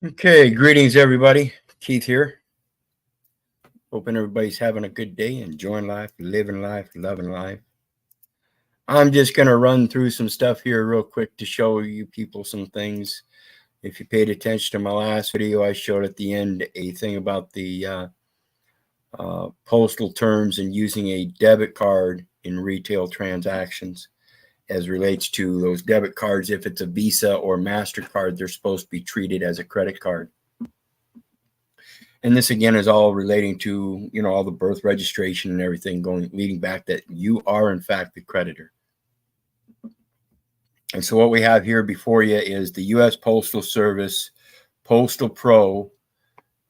Okay, greetings everybody. Keith here. Hoping everybody's having a good day, enjoying life, living life, loving life. I'm just going to run through some stuff here real quick to show you people some things. If you paid attention to my last video, I showed at the end a thing about the postal terms and using a debit card in retail transactions as relates to those debit cards. If it's a Visa or MasterCard, they're supposed to be treated as a credit card. And this again is all relating to, all the birth registration and everything leading back that you are in fact the creditor. And so what we have here before you is the U.S. Postal Service Postal Pro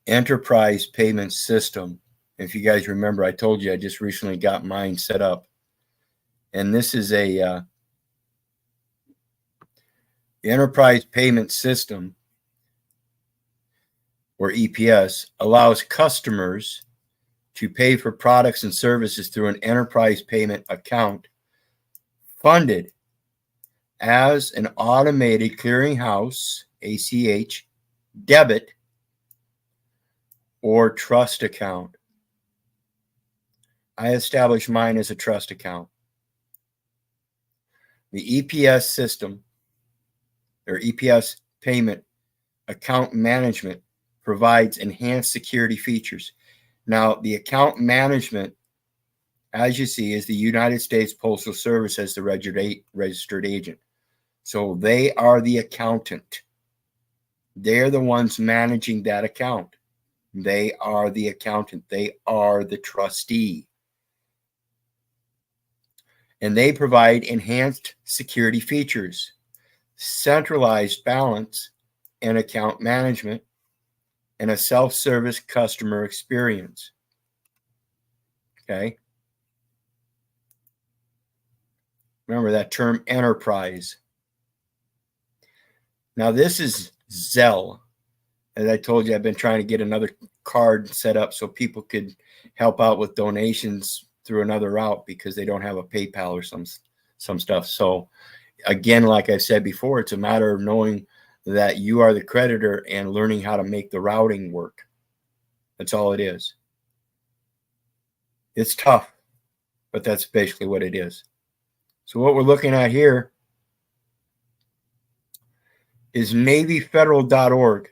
Enterprise Payment System. If you guys remember, I told you I just recently got mine set up. And this is a Enterprise Payment System, or EPS, allows customers to pay for products and services through an enterprise payment account funded as an automated clearinghouse, ACH, debit, or trust account. I established mine as a trust account. The EPS system, or EPS payment account management, provides enhanced security features. Now, the account management, as you see, is the United States Postal Service as the registered agent. So they are the accountant. They're the ones managing that account. They are the accountant. They are the trustee. And they provide enhanced security features, centralized balance and account management, and a self-service customer experience. Okay. Remember that term, enterprise. Now this is Zelle. As I told you, I've been trying to get another card set up so people could help out with donations through another route because they don't have a PayPal or some stuff. So again, like I said before, it's a matter of knowing that you are the creditor and learning how to make the routing work. That's all it is. It's tough, but that's basically what it is. So what we're looking at here is NavyFederal.org,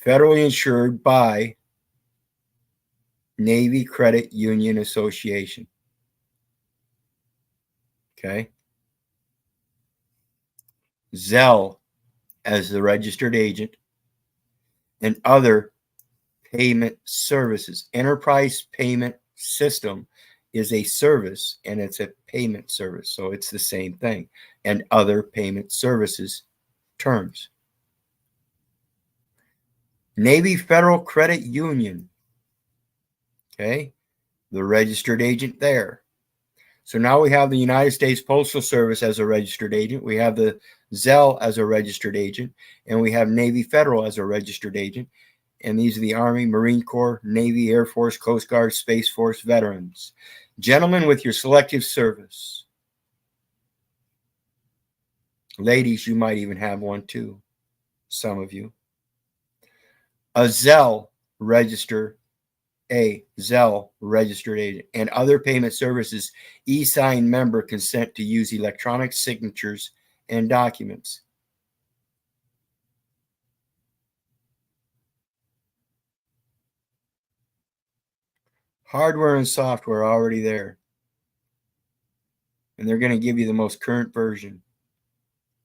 federally insured by Navy Credit Union Association. Okay. Zelle as the registered agent, and other payment services. Enterprise Payment System is a service, and it's a payment service. So it's the same thing. And other payment services terms. Navy Federal Credit Union. Okay. The registered agent there. So now we have the United States Postal Service as a registered agent. We have the Zelle as a registered agent. And we have Navy Federal as a registered agent. And these are the Army, Marine Corps, Navy, Air Force, Coast Guard, Space Force veterans. Gentlemen with your selective service. Ladies, you might even have one too. Some of you. A Zelle registered agent, and other payment services, e-sign member consent to use electronic signatures and documents. Hardware and software are already there. And they're going to give you the most current version.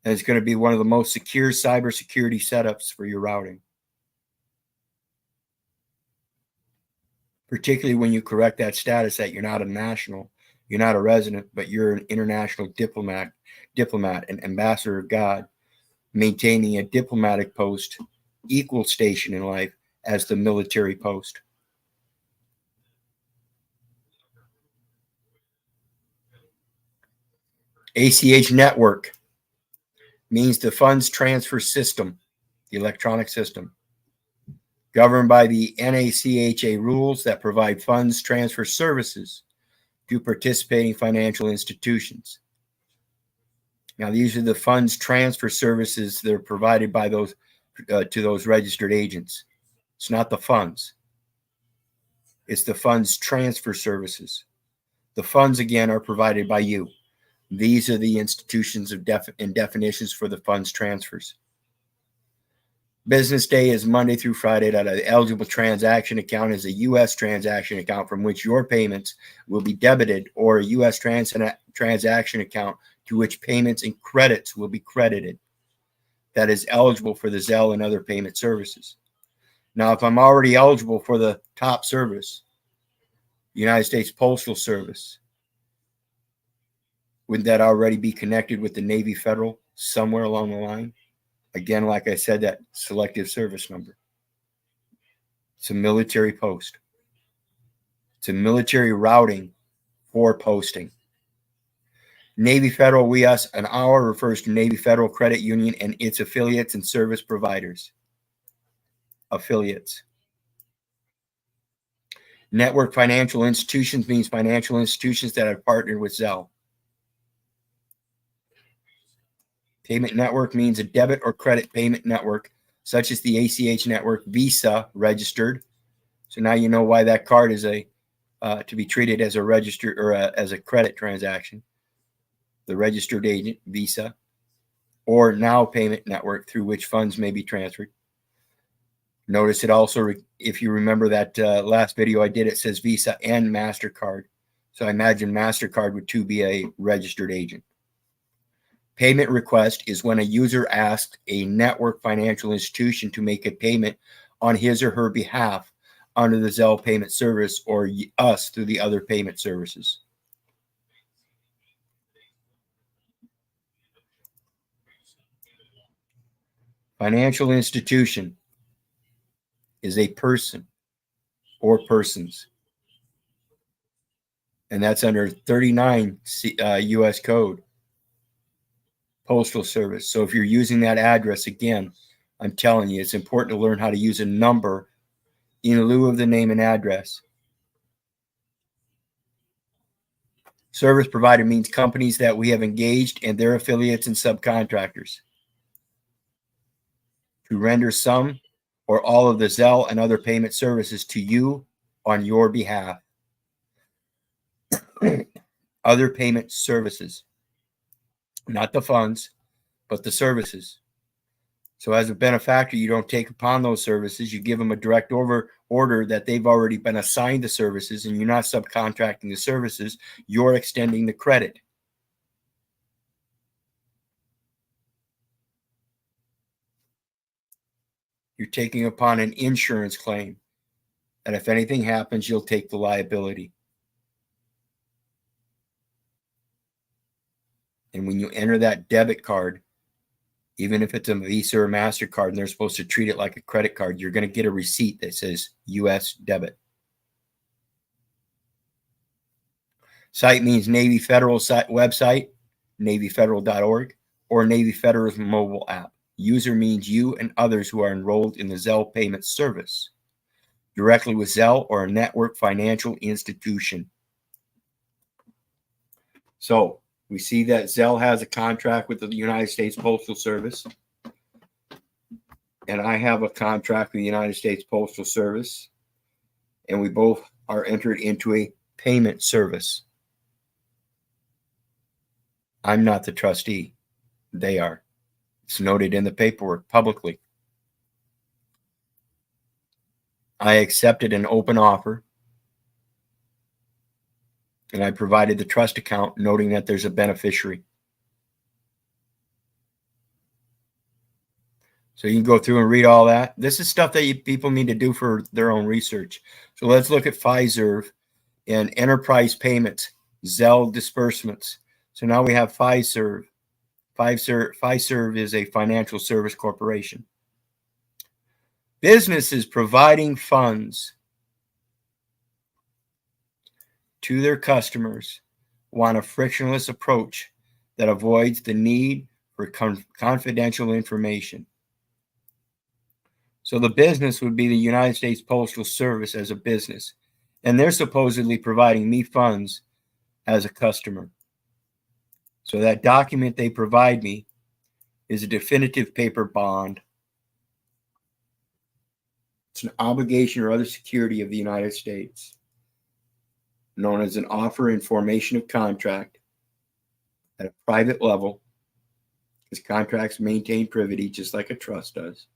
And it's going to be one of the most secure cybersecurity setups for your routing. Particularly when you correct that status that you're not a national, you're not a resident, but you're an international diplomat, an ambassador of God, maintaining a diplomatic post, equal station in life as the military post. ACH network means the funds transfer system, the electronic system, governed by the NACHA rules that provide funds transfer services to participating financial institutions. Now, these are the funds transfer services that are provided by those to those registered agents. It's not the funds. It's the funds transfer services. The funds, again, are provided by you. These are the institutions and definitions for the funds transfers. Business day is Monday through Friday. That an eligible transaction account is a U.S. transaction account from which your payments will be debited, or a U.S. transaction account to which payments and credits will be credited. That is eligible for the Zelle and other payment services. Now, if I'm already eligible for the top service, United States Postal Service, wouldn't that already be connected with the Navy Federal somewhere along the line? Again, like I said, that selective service number. It's a military post. It's a military routing for posting. Navy Federal, we, us, an hour refers to Navy Federal Credit Union and its affiliates and service providers. Affiliates. Network financial institutions means financial institutions that have partnered with Zelle. Payment network means a debit or credit payment network, such as the ACH network, Visa registered. So now you know why that card is to be treated as a registered or as a credit transaction. The registered agent, Visa, or Now payment network through which funds may be transferred. Notice it also, if you remember that last video I did, it says Visa and MasterCard. So I imagine MasterCard would too be a registered agent. Payment request is when a user asks a network financial institution to make a payment on his or her behalf under the Zelle payment service, or us through the other payment services. Financial institution is a person or persons, and that's under 39 U.S. code. Postal Service. So if you're using that address, again, I'm telling you, it's important to learn how to use a number in lieu of the name and address. Service provider means companies that we have engaged and their affiliates and subcontractors to render some or all of the Zelle and other payment services to you on your behalf. Other payment services, not the funds, but the services. So as a benefactor, you don't take upon those services. You give them a direct order that they've already been assigned the services, and you're not subcontracting the services. You're extending the credit. You're taking upon an insurance claim that if anything happens, you'll take the liability. And when you enter that debit card, even if it's a Visa or MasterCard and they're supposed to treat it like a credit card, you're going to get a receipt that says U.S. debit. Site means Navy Federal website, NavyFederal.org, or Navy Federal's mobile app. User means you and others who are enrolled in the Zelle payment service, directly with Zelle or a network financial institution. So we see that Zelle has a contract with the United States Postal Service, and I have a contract with the United States Postal Service, and we both are entered into a payment service. I'm not the trustee. They are. It's noted in the paperwork publicly. I accepted an open offer, and I provided the trust account noting that there's a beneficiary. So you can go through and read all that. This is stuff that people need to do for their own research. So let's look at Fiserv and enterprise payments, Zelle disbursements. So now we have Fiserv. Fiserv is a financial service corporation. Businesses providing funds to their customers want a frictionless approach that avoids the need for confidential information. So the business would be the United States Postal Service as a business, and they're supposedly providing me funds as a customer. So that document they provide me is a definitive paper bond. It's an obligation or other security of the United States, known as an offer in formation of contract at a private level, because contracts maintain privity just like a trust does.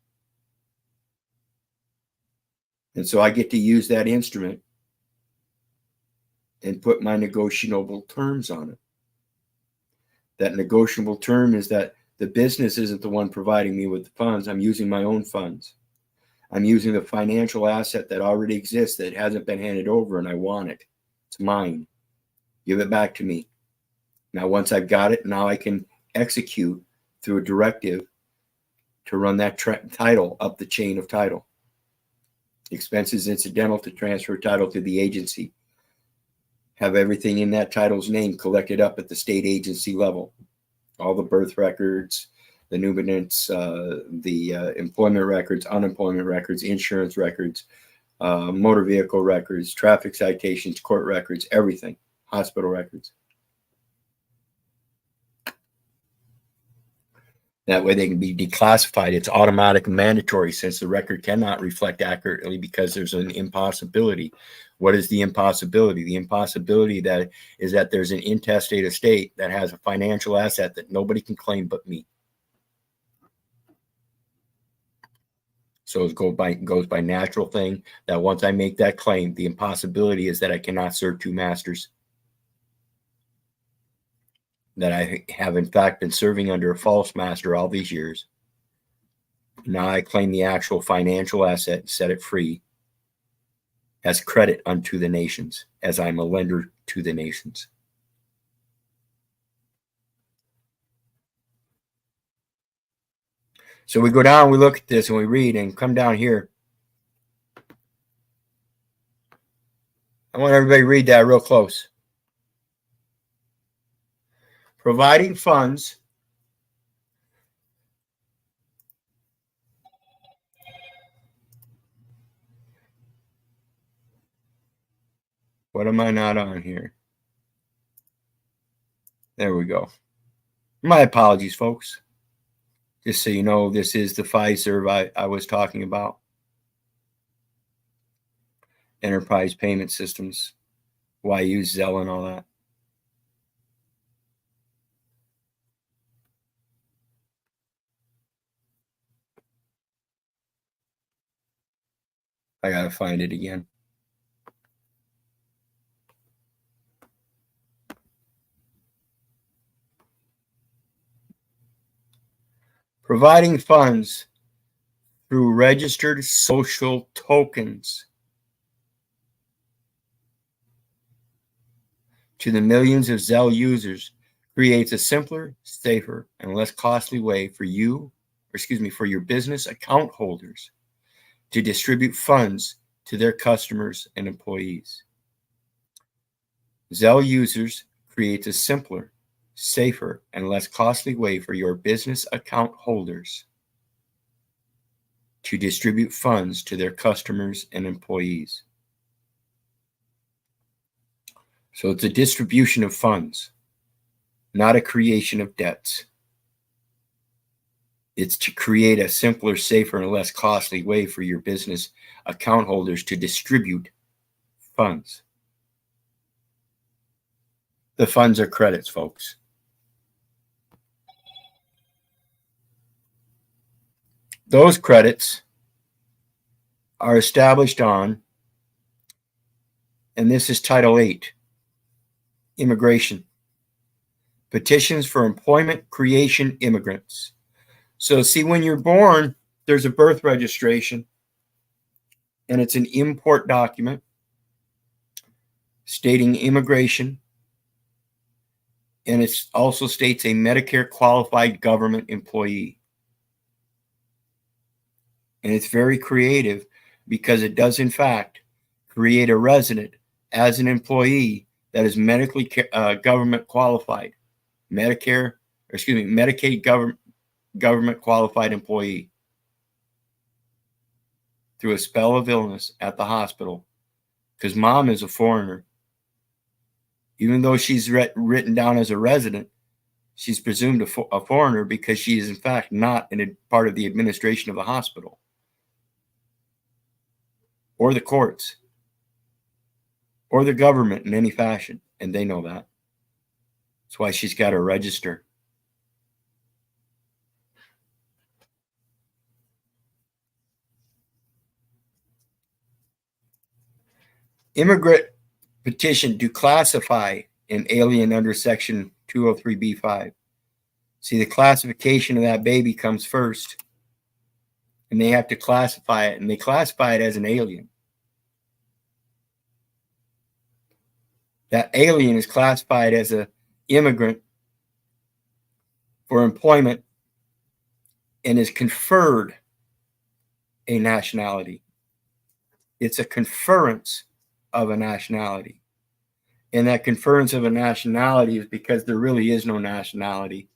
And so I get to use that instrument and put my negotiable terms on it. That negotiable term is that the business isn't the one providing me with the funds. I'm using my own funds. I'm using the financial asset that already exists that hasn't been handed over, and I want it. It's mine. Give it back to me. Now, once I've got it, now I can execute through a directive to run that title up the chain of title. Expenses incidental to transfer title to the agency. Have everything in that title's name collected up at the state agency level. All the birth records, the numinance, the employment records, unemployment records, insurance records, motor vehicle records, traffic citations, court records, everything, hospital records. That way they can be declassified. It's automatic and mandatory since the record cannot reflect accurately because there's an impossibility. What is the impossibility? The impossibility that is that there's an intestate estate that has a financial asset that nobody can claim but me. So it goes by natural thing that once I make that claim, the impossibility is that I cannot serve two masters. That I have in fact been serving under a false master all these years. Now I claim the actual financial asset and set it free as credit unto the nations, as I'm a lender to the nations. So we go down, we look at this, and we read, and come down here. I want everybody to read that real close. Providing funds what am I not on here? There we go. My apologies, folks. Just so you know, this is the Fiserv I was talking about. Enterprise payment systems. Why use Zelle and all that. I gotta find it again. Providing funds through registered social tokens to the millions of Zelle users creates a simpler, safer, and less costly way for for your business account holders to distribute funds to their customers and employees. Zelle users creates a simpler, safer, and less costly way for your business account holders to distribute funds to their customers and employees. So it's a distribution of funds, not a creation of debts. It's to create a simpler, safer, and less costly way for your business account holders to distribute funds. The funds are credits, folks. Those credits are established on, and this is Title 8, immigration. Petitions for employment creation immigrants. So see, when you're born, there's a birth registration, and it's an import document stating immigration, and it also states a Medicare qualified government employee. And it's very creative because it does, in fact, create a resident as an employee that is medically government qualified, Medicaid government qualified employee through a spell of illness at the hospital, because mom is a foreigner. Even though she's written down as a resident, she's presumed a foreigner because she is, in fact, not in a part of the administration of the hospital. or the courts or the government in any fashion, and they know that. That's why she's got to register. Immigrant petition to classify an alien under Section 203b5. See, the classification of that baby comes first, and they have to classify it, and they classify it as an alien. That alien is classified as an immigrant for employment and is conferred a nationality. It's a conference of a nationality. And that conference of a nationality is because there really is no nationality.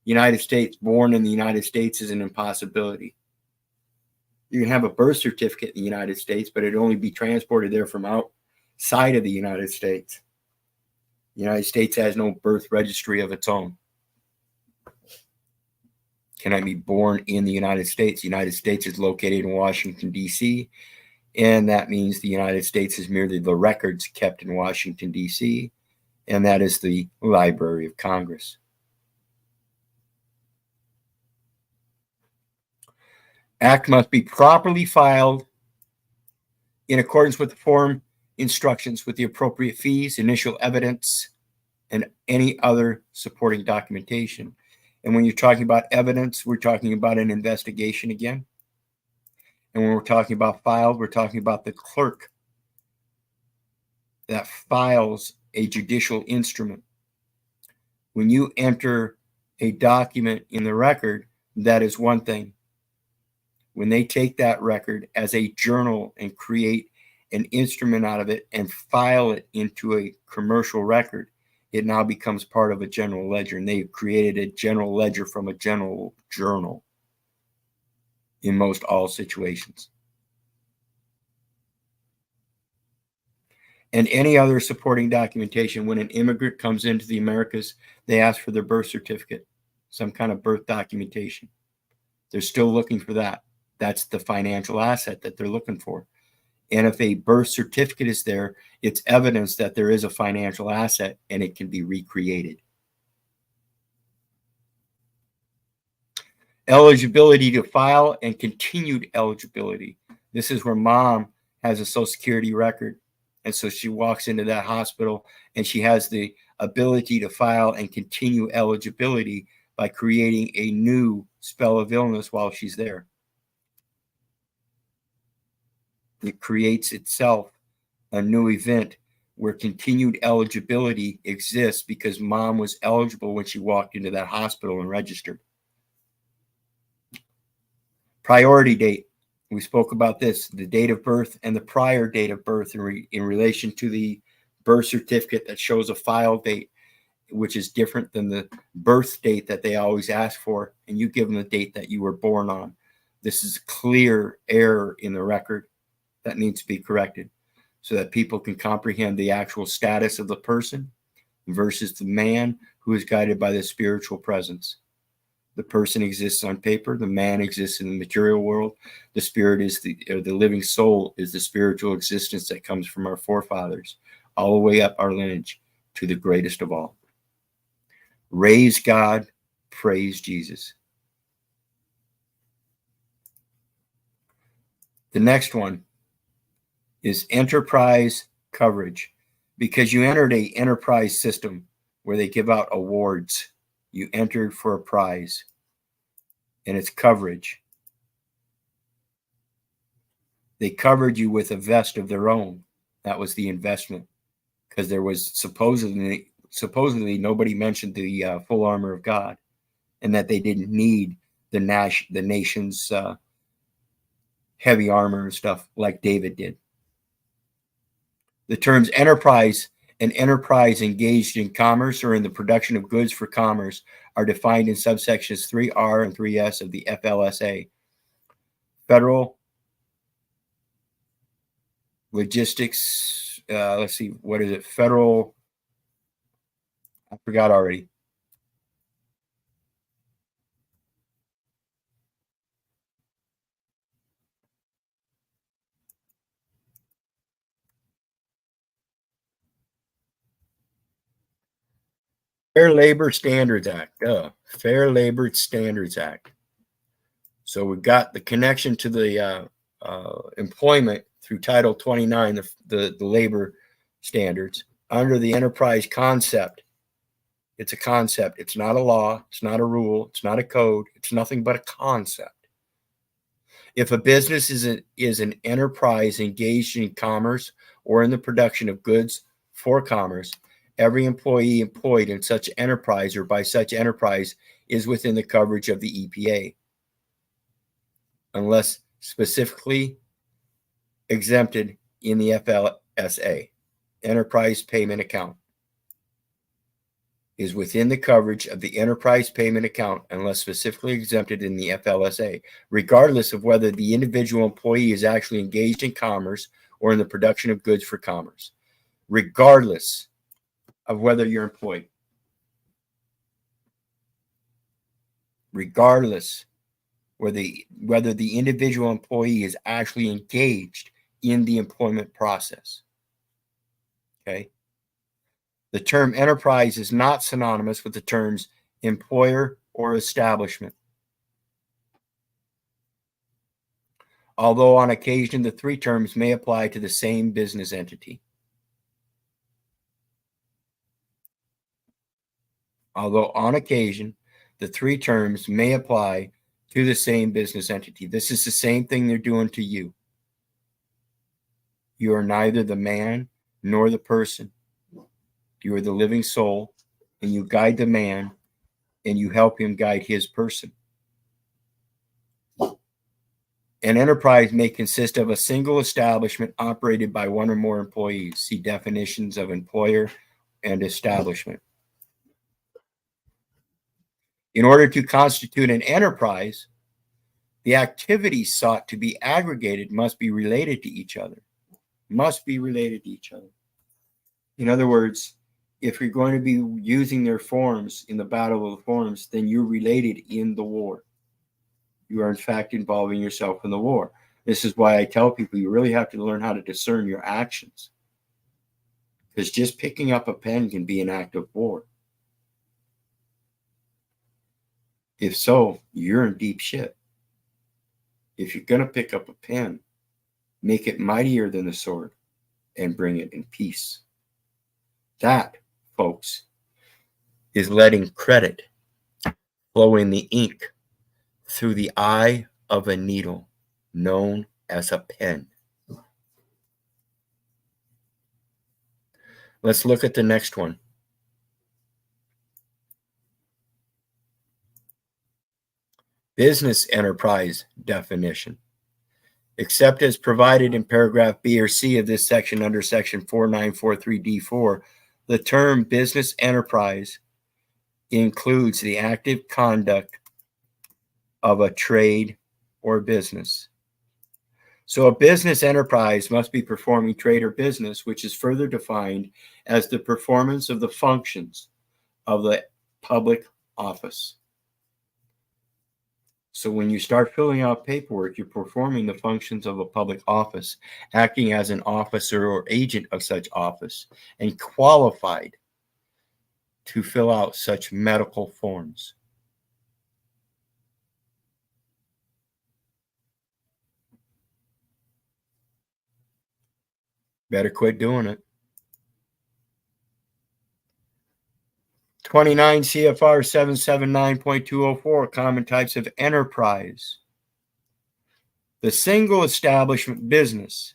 United States, born in the United States, is an impossibility. You can have a birth certificate in the United States, but it'd only be transported there from outside of the United States. The United States has no birth registry of its own. Can I be born in the United States? The United States is located in Washington, D.C., and that means the United States is merely the records kept in Washington, D.C., and that is the Library of Congress. Act must be properly filed in accordance with the form instructions with the appropriate fees, initial evidence, and any other supporting documentation. And when you're talking about evidence, we're talking about an investigation again. And when we're talking about filed, we're talking about the clerk that files a judicial instrument. When you enter a document in the record, that is one thing. When they take that record as a journal and create an instrument out of it and file it into a commercial record, it now becomes part of a general ledger. And they've created a general ledger from a general journal in most all situations. And any other supporting documentation. When an immigrant comes into the Americas, they ask for their birth certificate, some kind of birth documentation. They're still looking for that. That's the financial asset that they're looking for. And if a birth certificate is there, it's evidence that there is a financial asset and it can be recreated. Eligibility to file and continued eligibility. This is where mom has a Social Security record. And so she walks into that hospital and she has the ability to file and continue eligibility by creating a new spell of illness while she's there. It creates itself a new event where continued eligibility exists because mom was eligible when she walked into that hospital and registered. Priority date. We spoke about this, the date of birth and the prior date of birth in relation to the birth certificate that shows a file date, which is different than the birth date that they always ask for, and you give them the date that you were born on. This is clear error in the record that needs to be corrected so that people can comprehend the actual status of the person versus the man who is guided by the spiritual presence. The person exists on paper. The man exists in the material world. The spirit is the living soul is the spiritual existence that comes from our forefathers, all the way up our lineage to the greatest of all. Raise God, praise Jesus. The next one is enterprise coverage, because you entered an enterprise system where they give out awards. You entered for a prize, and it's coverage. They covered you with a vest of their own. That was the investment, because there was supposedly nobody mentioned the full armor of God, and that they didn't need the nation's heavy armor and stuff like David did. The terms enterprise and enterprise engaged in commerce or in the production of goods for commerce are defined in subsections 3R and 3S of the FLSA. Federal logistics, let's see, what is it? Federal, I forgot already. Fair Labor Standards Act. Fair Labor Standards Act. So we've got the connection to the employment through Title 29, the labor standards under the enterprise concept. It's a concept. It's not a law. It's not a rule. It's not a code. It's nothing but a concept. If a business is an enterprise engaged in commerce or in the production of goods for commerce, every employee employed in such enterprise or by such enterprise is within the coverage of the EPA, unless specifically exempted in the FLSA. Enterprise Payment Account is within the coverage of the Enterprise Payment Account unless specifically exempted in the FLSA, regardless of whether the individual employee is actually engaged in commerce or in the production of goods for commerce, regardless of whether you're employed, regardless whether the individual employee is actually engaged in the employment process. Okay? The term enterprise is not synonymous with the terms employer or establishment. Although on occasion the three terms may apply to the same business entity. Although on occasion the three terms may apply to the same business entity. This is the same thing they're doing to you. You are neither the man nor the person. You are the living soul, and you guide the man, and you help him guide his person. An enterprise may consist of a single establishment operated by one or more employees. See definitions of employer and establishment. In order to constitute an enterprise, the activities sought to be aggregated must be related to each other. Must be related to each other. In other words, if you're going to be using their forms in the Battle of the Forms, then you're related in the war. You are, in fact, involving yourself in the war. This is why I tell people you really have to learn how to discern your actions. Because just picking up a pen can be an act of war. If so, you're in deep shit. If you're going to pick up a pen, make it mightier than the sword and bring it in peace. That, folks, is letting credit flow in the ink through the eye of a needle known as a pen. Let's look at the next one. Business enterprise definition. Except as provided in paragraph B or C of this section under section 4943D4, the term business enterprise includes the active conduct of a trade or business. So a business enterprise must be performing trade or business, which is further defined as the performance of the functions of the public office. So when you start filling out paperwork, you're performing the functions of a public office, acting as an officer or agent of such office, and qualified to fill out such medical forms. Better quit doing it. 29 CFR 779.204, common types of enterprise. The single establishment business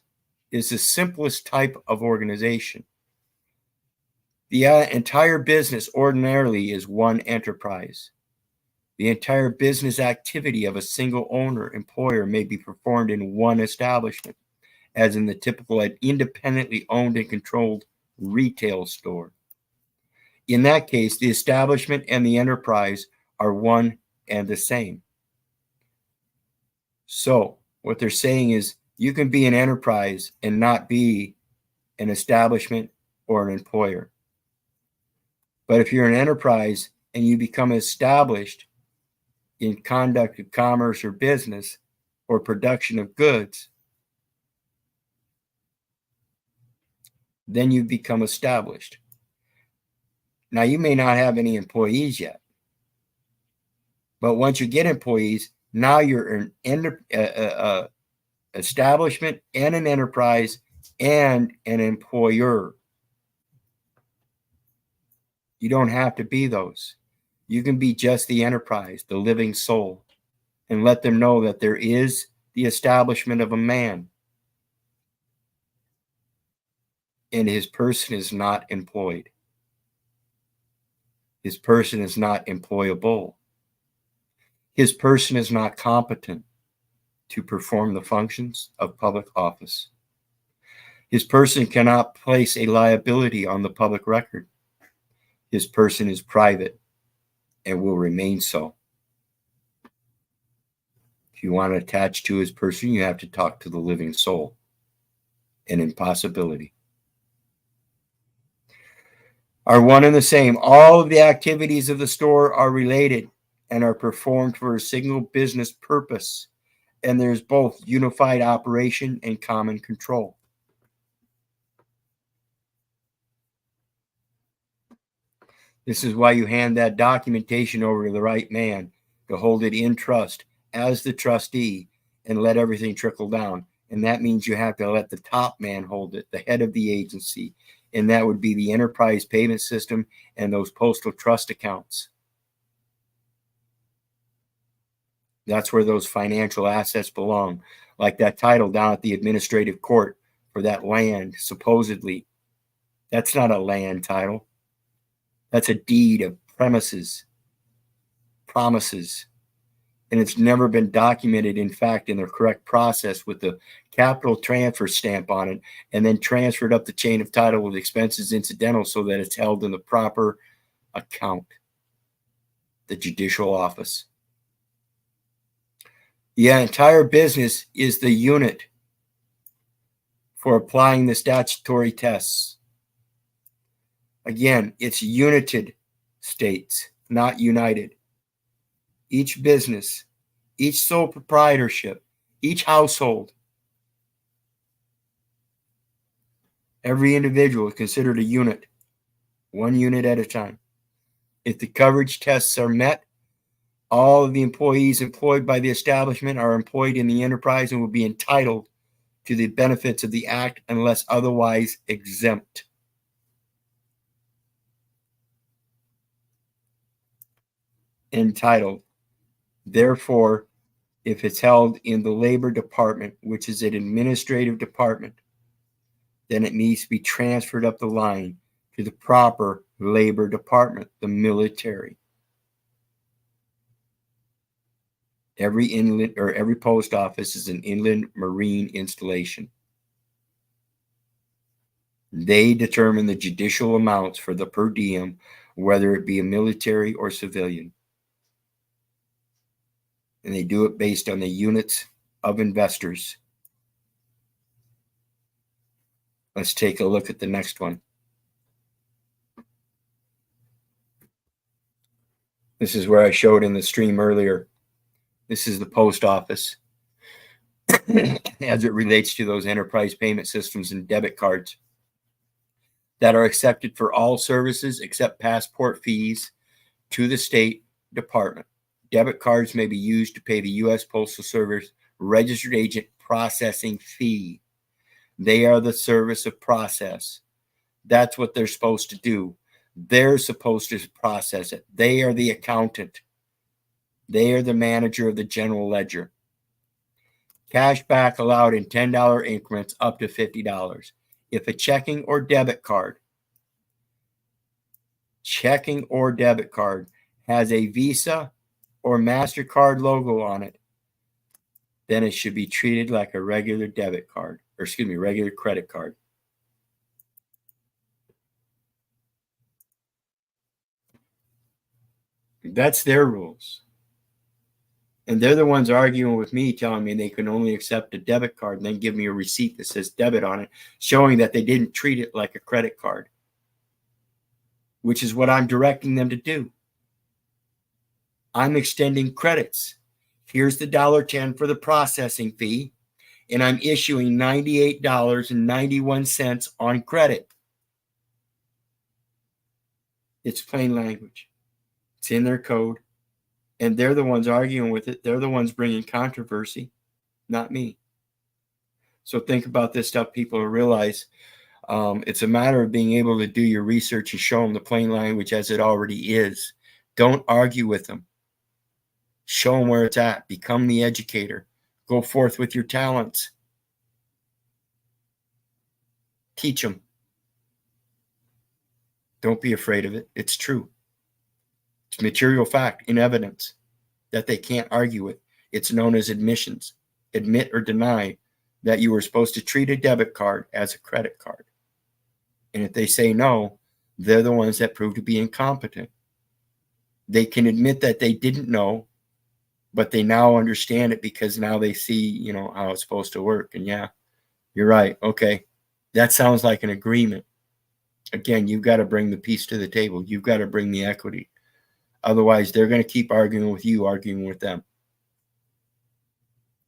is the simplest type of organization. The entire business ordinarily is one enterprise. The entire business activity of a single owner, employer may be performed in one establishment, as in the typical independently owned and controlled retail store. In that case, the establishment and the enterprise are one and the same. So what they're saying is you can be an enterprise and not be an establishment or an employer. But if you're an enterprise and you become established in conduct of commerce or business or production of goods, then you become established. Now, you may not have any employees yet, but once you get employees, now you're an establishment and an enterprise and an employer. You don't have to be those. You can be just the enterprise, the living soul, and let them know that there is the establishment of a man, and his person is not employed. His person is not employable. His person is not competent to perform the functions of public office. His person cannot place a liability on the public record. His person is private and will remain so. If you want to attach to his person, you have to talk to the living soul. An impossibility. Are one and the same. All of the activities of the store are related and are performed for a single business purpose. And there's both unified operation and common control. This is why you hand that documentation over to the right man to hold it in trust as the trustee and let everything trickle down. And that means you have to let the top man hold it, the head of the agency. And that would be the enterprise payment system and those postal trust accounts. That's where those financial assets belong. Like that title down at the administrative court for that land, supposedly. That's not a land title. That's a deed of premises, promises. And it's never been documented, in fact, in the correct process with the capital transfer stamp on it, and then transferred up the chain of title with expenses incidental so that it's held in the proper account, the judicial office. The entire business is the unit for applying the statutory tests. Again, it's united states, not united. Each business, each sole proprietorship, each household, every individual is considered a unit, one unit at a time. If the coverage tests are met, all of the employees employed by the establishment are employed in the enterprise and will be entitled to the benefits of the act unless otherwise exempt. Entitled. Therefore, if it's held in the labor department, which is an administrative department, then it needs to be transferred up the line to the proper labor department, the military. Every inland or every post office is an inland marine installation. They determine the judicial amounts for the per diem, whether it be a military or civilian. And they do it based on the units of investors. Let's take a look at the next one. This is where I showed in the stream earlier. This is the post office as it relates to those enterprise payment systems and debit cards that are accepted for all services except passport fees to the State Department. Debit cards may be used to pay the U.S. Postal Service registered agent processing fee. They are the service of process. That's what they're supposed to do. They're supposed to process it. They are the accountant. They are the manager of the general ledger. Cash back allowed in $10 increments up to $50. If a checking or debit card has a Visa or MasterCard logo on it, then it should be treated like a regular debit card, or regular credit card. That's their rules. And they're the ones arguing with me, telling me they can only accept a debit card and then give me a receipt that says debit on it, showing that they didn't treat it like a credit card, which is what I'm directing them to do. I'm extending credits. Here's the $1.10 for the processing fee, and I'm issuing $98.91 on credit. It's plain language. It's in their code. And they're the ones arguing with it. They're the ones bringing controversy, not me. So think about this stuff, people, to realize it's a matter of being able to do your research and show them the plain language as it already is. Don't argue with them. Show them where it's at. Become the educator. Go forth with your talents. Teach them. Don't be afraid of it. It's true. It's material fact in evidence that they can't argue with. It's known as admissions. Admit or deny that you were supposed to treat a debit card as a credit card. And if they say no, they're the ones that prove to be incompetent. They can admit that they didn't know, but they now understand it because now they see, how it's supposed to work. And yeah, you're right. Okay. That sounds like an agreement. Again, you've got to bring the piece to the table. You've got to bring the equity. Otherwise, they're going to keep arguing with you, arguing with them.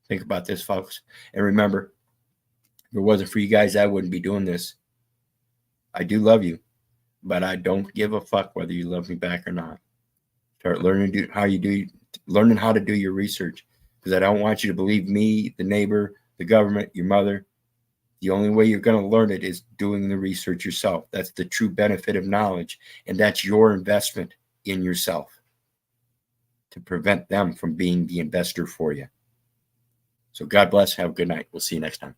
Think about this, folks. And remember, if it wasn't for you guys, I wouldn't be doing this. I do love you, but I don't give a fuck whether you love me back or not. Start learning how to do your research, because I don't want you to believe me, the neighbor, the government, your mother. The only way you're going to learn it is doing the research yourself. That's the true benefit of knowledge, and that's your investment in yourself to prevent them from being the investor for you. So God bless. Have a good night. We'll see you next time.